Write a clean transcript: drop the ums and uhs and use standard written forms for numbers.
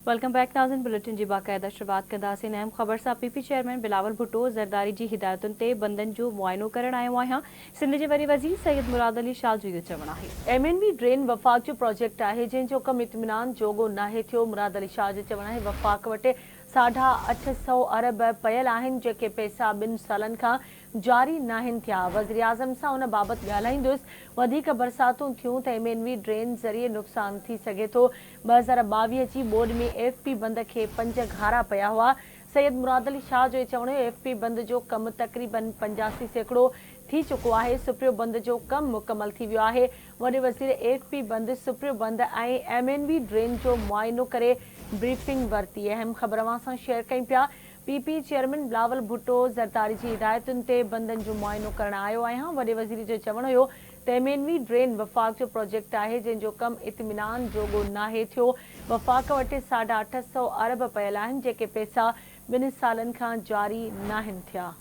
Welcome back नाज़रीन। Bulletin जी बाक़ायदा शुरुआत कंदासीं। अहम ख़बर सां पीपी चेयरमैन बिलावल भुट्टो ज़रदारी जी हिदायतुनि ते बंदनि जो मुआइनो करण आयो आहियां। सिंध जे वरी वज़ीर सैयद मुराद अली शाह जो इहो चवणु आहे। MNV ड्रेन वफ़ाक़ जो प्रोजेक्ट आहे जंहिंजो कमु इत्मीनान जोॻो नाहे थियो। मुराद अली शाह जो चवणु आहे वफ़ाक़ वटि 850 अरब पयल आहिनि जेके पैसा 2 सालनि खां जारी नाहिनि थिया। वज़ीर आज़म सां उन बाबति ॻाल्हाईंदुसि। वधीक बरसातूं थियूं त MNV ड्रेन ज़रिए नुक़सान थी सघे थो। 2022 जी बोर्ड में AFP बंद खे 5 घारा पिया हुआ। सैयद मुराद अली शाह जो चवणु AFP बंद जो कमु तक़रीबन 85% थी चुको आहे। सुप्रियो बंद जो कमु मुकमल थी वियो आहे। वॾे वज़ीर AFP बंद, सुप्रियो बंद ऐं MNV ड्रेन जो मुआइनो करे ब्रीफिंग वरिती। अहम ख़बर अवां सां शेयर कयूं पिया। पीपी चेयरमैन बिलावल भुट्टो ज़रदारी जी हिदायतुनि ते बंदनि जो मुआइनो करण आयो आहियां। वॾे वज़ीर जो चवणु हुयो त MNV ड्रेन वफ़ाक़ जो प्रोजेक्ट आहे जंहिंजो कमु इत्मीनान जोॻो नाहे थियो। वफ़ाक़ वटि 850 अरब पयल आहिनि जेके पैसा 2 सालनि खां जारी नाहिनि थिया।